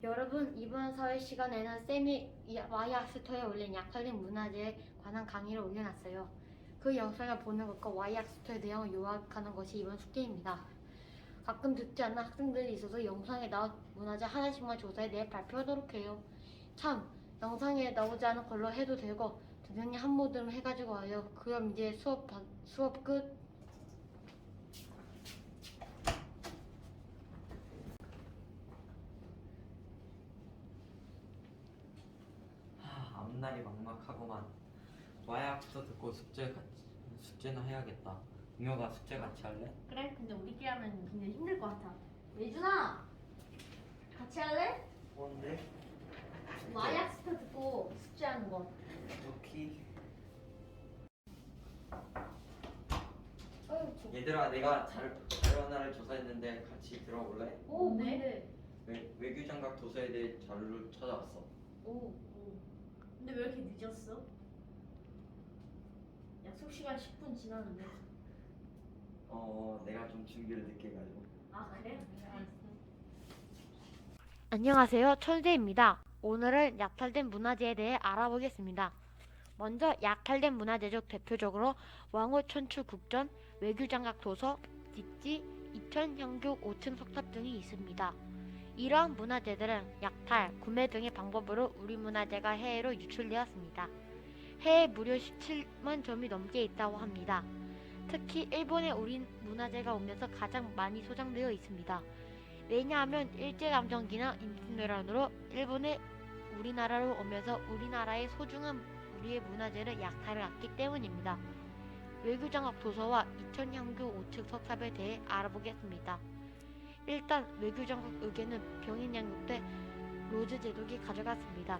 여러분, 이번 사회 시간에는 쌤이 Y학스토에 올린 약탈된 문화재에 관한 강의를 올려놨어요. 그 영상을 보는 것과 Y학스토의 내용을 요약하는 것이 이번 숙제입니다. 가끔 듣지 않는 학생들이 있어서 영상에 나온 문화재 하나씩만 조사해 내일 발표하도록 해요. 참, 영상에 나오지 않은 걸로 해도 되고 선생님 한 모듬 해가지고 와요. 그럼 이제 수업 끝. 앞날이 막막하고만. 와약부터 듣고 숙제나 해야겠다. 동료가 숙제 같이 할래? 그래? 근데 우리끼리 하면 굉장히 힘들 것 같아. 예준아! 같이 할래? 뭔데? 와이악스터 듣고 숙제하는 거. 오케이. 어휴, 얘들아, 내가 자료 하나를 조사했는데 같이 들어볼래? 오, 네? 뭔데? 외교장각 도서에 대해 자료를 찾아왔어. 오. 근데 왜 이렇게 늦었어? 약속 시간 10분 지났는데. 내가 좀 준비를 늦게 해가지고. 아, 그래? 알았어. 안녕하세요. 천재입니다. 오늘은 약탈된 문화재에 대해 알아보겠습니다. 먼저 약탈된 문화재 중 대표적으로 왕후천추국전, 외교장각 도서, 직지, 이천향교 5층 석탑 등이 있습니다. 이러한 문화재들은 약탈, 구매 등의 방법으로 우리 문화재가 해외로 유출되었습니다. 해외에 무려 17만 점이 넘게 있다고 합니다. 특히 일본에 우리 문화재가 오면서 가장 많이 소장되어 있습니다. 왜냐하면 일제감정기나 임진왜란으로 일본에 우리나라로 오면서 우리나라의 소중한 우리의 문화재를 약탈해갔기 때문입니다. 외교장학 도서와 이천향교 5층 석탑에 대해 알아보겠습니다. 일단 외교장학 의견은 병인 양육 때 로즈 제독이 가져갔습니다.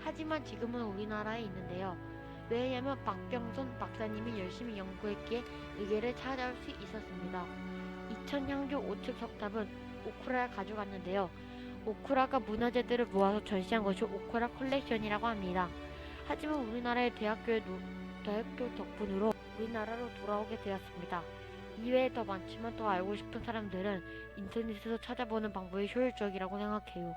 하지만 지금은 우리나라에 있는데요. 왜냐하면 박병선 박사님이 열심히 연구했기에 의견을 찾아올 수 있었습니다. 이천향교 5층 석탑은 오쿠라가 가져갔는데요. 오쿠라가 문화재들을 모아서 전시한 것이 오쿠라 컬렉션이라고 합니다. 하지만 우리나라의 대학교 덕분으로 우리나라로 돌아오게 되었습니다. 이외에 더 많지만 더 알고 싶은 사람들은 인터넷에서 찾아보는 방법이 효율적이라고 생각해요.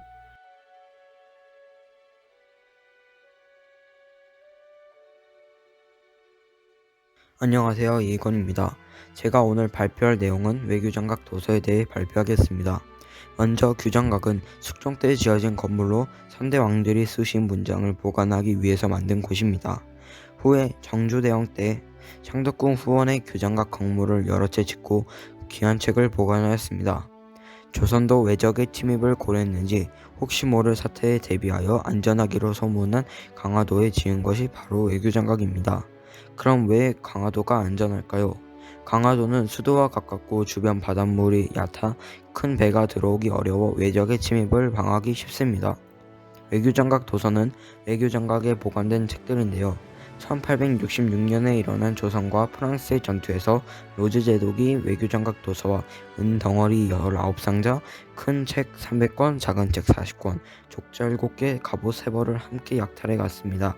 안녕하세요. 이건입니다. 제가 오늘 발표할 내용은 외교장각 도서에 대해 발표하겠습니다. 먼저 규장각은 숙종 때 지어진 건물로 선대 왕들이 쓰신 문장을 보관하기 위해서 만든 곳입니다. 후에 정주대영 때 창덕궁 후원의 규장각 건물을 여러 채 짓고 귀한 책을 보관하였습니다. 조선도 외적의 침입을 고려했는지 혹시 모를 사태에 대비하여 안전하기로 소문난 강화도에 지은 것이 바로 외교장각입니다. 그럼 왜 강화도가 안전할까요? 강화도는 수도와 가깝고 주변 바닷물이 얕아 큰 배가 들어오기 어려워 외적의 침입을 방어하기 쉽습니다. 외교장각 도서는 외교장각에 보관된 책들인데요. 1866년에 일어난 조선과 프랑스의 전투에서 로즈 제독이 외교장각 도서와 은덩어리 19상자, 큰 책 300권, 작은 책 40권, 족자 7개, 갑옷 3벌을 함께 약탈해 갔습니다.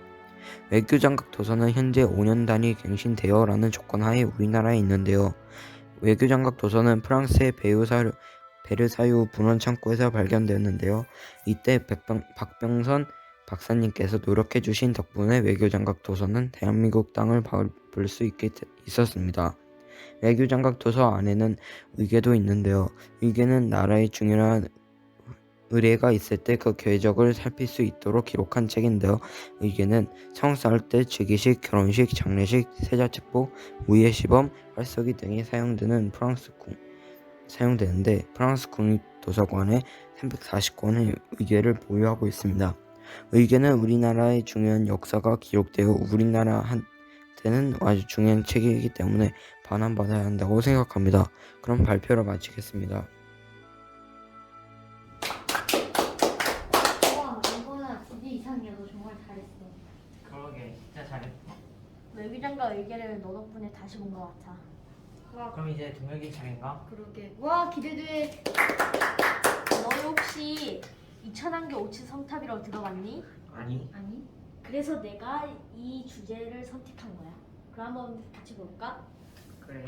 외교장각 도서는 현재 5년 단위 갱신되어 라는 조건 하에 우리나라에 있는데요. 외교장각 도서는 프랑스의 베르사유 분원 창고에서 발견되었는데요. 이때 박병선 박사님께서 노력해 주신 덕분에 외교장각 도서는 대한민국 땅을 밟을 수 있었습니다. 외교장각 도서 안에는 의궤도 있는데요. 의궤는 나라의 중요한 의례가 있을 때 그 궤적을 살필 수 있도록 기록한 책인데요. 의궤는 성 쌓을 때 즉위식, 결혼식, 장례식, 세자책복, 무예 시범, 활쏘기 등에 사용되는데 프랑스 국립도서관에 340권의 의궤를 보유하고 있습니다. 의궤는 우리나라의 중요한 역사가 기록되어 우리나라한테는 아주 중요한 책이기 때문에 반환받아야 한다고 생각합니다. 그럼 발표를 마치겠습니다. 와, 이거는 기대 이상이야. 너 정말 잘했어. 그러게, 진짜 잘했다. 외교장과 의견을 너 덕분에 다시 본 것 같아. 와, 그럼 이제 동혁이 차례인가? 그러게. 와, 기대돼. 너희 혹시 이천왕교 5층 성탑이라고 들어봤니? 아니. 아니? 그래서 내가 이 주제를 선택한 거야. 그럼 한번 같이 볼까? 그래.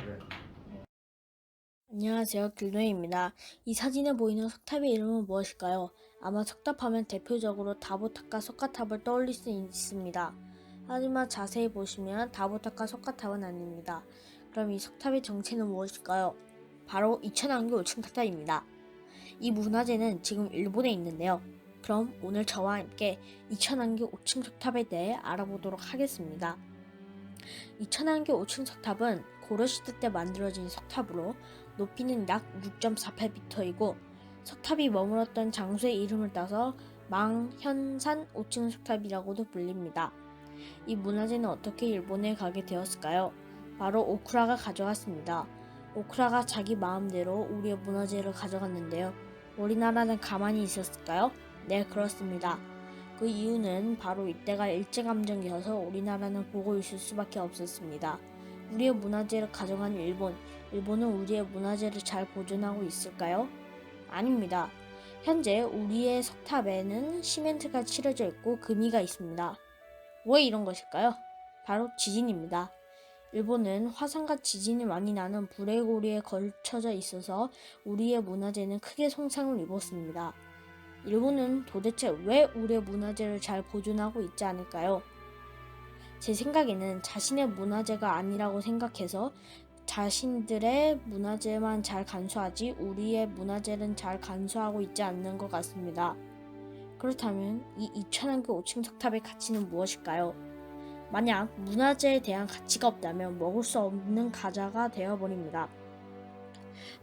안녕하세요. 길노입니다. 이 사진에 보이는 석탑의 이름은 무엇일까요? 아마 석탑하면 대표적으로 다보탑과 석가탑을 떠올릴 수 있습니다. 하지만 자세히 보시면 다보탑과 석가탑은 아닙니다. 그럼 이 석탑의 정체는 무엇일까요? 바로 이천왕교 5층 석탑입니다. 이 문화재는 지금 일본에 있는데요. 그럼 오늘 저와 함께 이천왕교 5층 석탑에 대해 알아보도록 하겠습니다. 이천왕교 5층 석탑은 고려시대 때 만들어진 석탑으로 높이는 약 6.48m이고 석탑이 머물렀던 장소의 이름을 따서 망현산 5층 석탑이라고도 불립니다. 이 문화재는 어떻게 일본에 가게 되었을까요? 바로 오쿠라가 가져갔습니다. 오쿠라가 자기 마음대로 우리의 문화재를 가져갔는데요. 우리나라는 가만히 있었을까요? 네, 그렇습니다. 그 이유는 바로 이때가 일제감정이어서 우리나라는 보고 있을 수밖에 없었습니다. 우리의 문화재를 가져간 일본은 우리의 문화재를 잘 보존하고 있을까요? 아닙니다. 현재 우리의 석탑에는 시멘트가 칠해져 있고 금이가 있습니다. 왜 이런 것일까요? 바로 지진입니다. 일본은 화산과 지진이 많이 나는 불의 고리에 걸쳐져 있어서 우리의 문화재는 크게 손상을 입었습니다. 일본은 도대체 왜 우리의 문화재를 잘 보존하고 있지 않을까요? 제 생각에는 자신의 문화재가 아니라고 생각해서 자신들의 문화재만 잘 간수하지 우리의 문화재는 잘 간수하고 있지 않는 것 같습니다. 그렇다면 이 이천왕교 5층 석탑의 가치는 무엇일까요? 만약 문화재에 대한 가치가 없다면 먹을 수 없는 과자가 되어버립니다.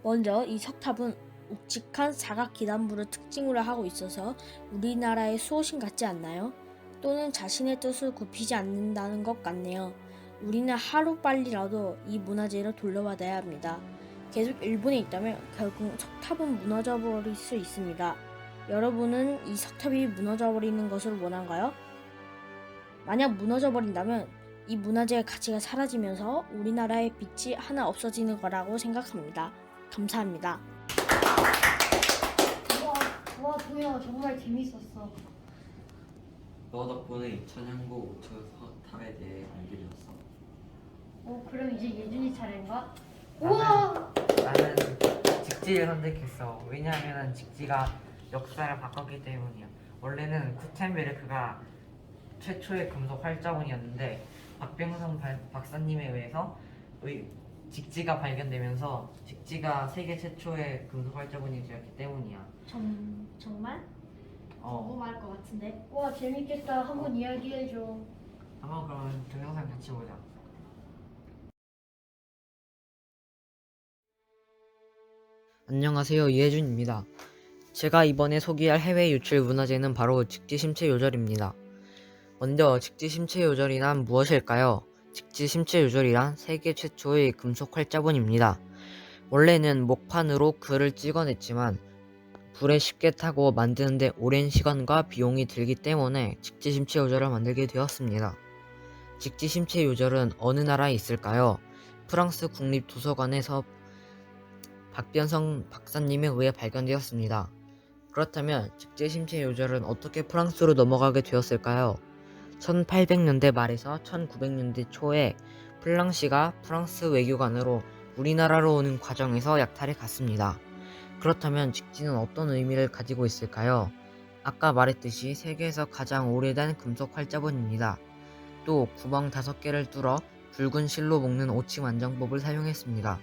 먼저 이 석탑은 묵직한 사각 기단부를 특징으로 하고 있어서 우리나라의 수호신 같지 않나요? 또는 자신의 뜻을 굽히지 않는다는 것 같네요. 우리는 하루빨리라도 이 문화재를 돌려받아야 합니다. 계속 일본에 있다면 결국 석탑은 무너져 버릴 수 있습니다. 여러분은 이 석탑이 무너져 버리는 것을 원한가요? 만약 무너져 버린다면 이 문화재의 가치가 사라지면서 우리나라의 빛이 하나 없어지는 거라고 생각합니다. 감사합니다. 와 도현 정말 재밌었어. 너 덕분에 이천양고 5층 탑에 대해 알게 되었어. 그럼 이제 예준이 차례인가? 나는 직지를 선택했어. 왜냐하면 직지가 역사를 바꿨기 때문이야. 원래는 구텐베르크가 최초의 금속 활자본이었는데 박병성 박사님에 의해서 직지가 발견되면서 직지가 세계 최초의 금속 활자본이 되었기 때문이야. 정말? 어, 궁금할 것 같은데. 와, 재밌겠다. 한번 이야기해줘. 한번 그러면 동영상 같이 보자. 안녕하세요, 이혜준입니다. 제가 이번에 소개할 해외 유출 문화재는 바로 직지심체 요절입니다. 먼저 직지심체 요절이란 무엇일까요? 직지심체 요절이란 세계 최초의 금속 활자본입니다. 원래는 목판으로 글을 찍어냈지만 불에 쉽게 타고 만드는데 오랜 시간과 비용이 들기 때문에 직지심체 요절을 만들게 되었습니다. 직지심체 요절은 어느 나라에 있을까요? 프랑스 국립도서관에서 박변성 박사님에 의해 발견되었습니다. 그렇다면 직지심체 요절은 어떻게 프랑스로 넘어가게 되었을까요? 1800년대 말에서 1900년대 초에 플랑시가 프랑스 외교관으로 우리나라로 오는 과정에서 약탈해 갔습니다. 그렇다면 직지는 어떤 의미를 가지고 있을까요? 아까 말했듯이 세계에서 가장 오래된 금속 활자본입니다. 또 구멍 5개를 뚫어 붉은 실로 묶는 오칭 완정법을 사용했습니다.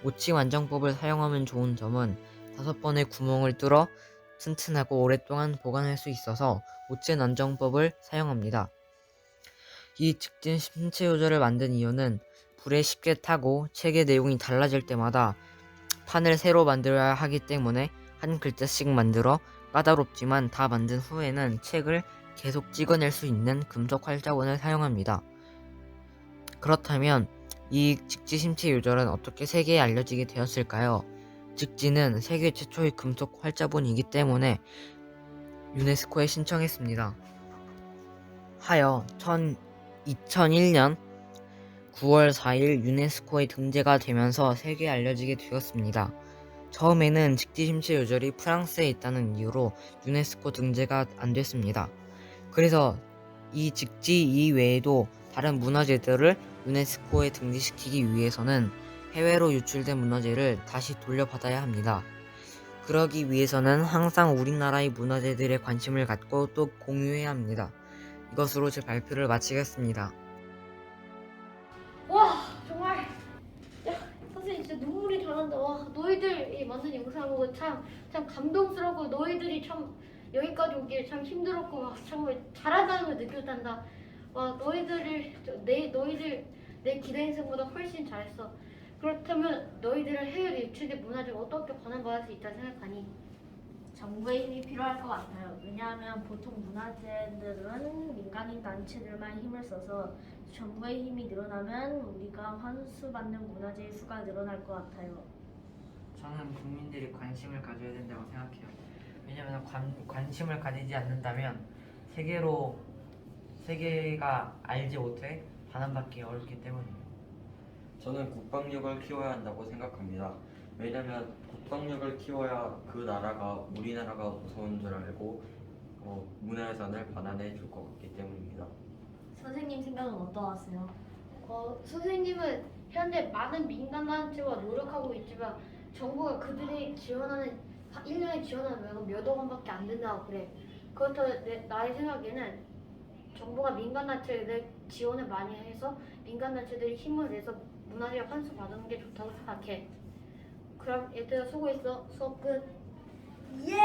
오칭 완정법을 사용하면 좋은 점은 5번의 구멍을 뚫어 튼튼하고 오랫동안 보관할 수 있어서 오칭 완정법을 사용합니다. 이 직진 심체 요절을 만든 이유는 불에 쉽게 타고 책의 내용이 달라질 때마다 판을 새로 만들어야 하기 때문에 한 글자씩 만들어 까다롭지만 다 만든 후에는 책을 계속 찍어낼 수 있는 금속 활자본을 사용합니다. 그렇다면 이 직지심체 요절은 어떻게 세계에 알려지게 되었을까요? 직지는 세계 최초의 금속 활자본이기 때문에 유네스코에 신청했습니다. 하여 2001년 9월 4일 유네스코에 등재가 되면서 세계에 알려지게 되었습니다. 처음에는 직지심체 요절이 프랑스에 있다는 이유로 유네스코 등재가 안 됐습니다. 그래서 이 직지 이외에도 다른 문화재들을 유네스코에 등재시키기 위해서는 해외로 유출된 문화재를 다시 돌려받아야 합니다. 그러기 위해서는 항상 우리나라의 문화재들에 관심을 갖고 또 공유해야 합니다. 이것으로 제 발표를 마치겠습니다. 와 정말 야 선생님 진짜 눈물이 나는데 와 너희들이 만든 영상 보고 참 감동스럽고 너희들이 참 여기까지 오길 참 힘들었고 와, 정말 잘한다는 걸 느꼈단다. 와 너희들 내 기대 인생보다 훨씬 잘했어. 그렇다면 너희들은 해외 유출된 문화를 어떻게 반환받을 수 있다 생각하니? 정부의 힘이 필요할 것 같아요. 왜냐하면 보통 문화재들은 민간인 단체들만 힘을 써서 정부의 힘이 늘어나면 우리가 환수받는 문화재의 수가 늘어날 것 같아요. 저는 국민들이 관심을 가져야 된다고 생각해요. 왜냐면 관심을 가지지 않는다면 세계가 알지 못해 반환받기 어렵기 때문이에요. 저는 국방력을 키워야 한다고 생각합니다. 왜냐면 국방력을 키워야 그 나라가 우리나라가 무서운 줄 알고 문화유산을 반환해 줄 것 같기 때문입니다. 선생님 생각은 어떠하세요? 선생님은 현재 많은 민간단체와 노력하고 있지만 정부가 그들이 지원하는 1년에 지원하는 외가 몇억 원밖에 안 된다고 그래. 그렇다면 나의 생각에는 정부가 민간단체에 지원을 많이 해서 민간단체들이 힘을 내서 문화재 환수 받는 게 좋다고 생각해. 그럼 얘들아 수고했어. 수업 끝. 예!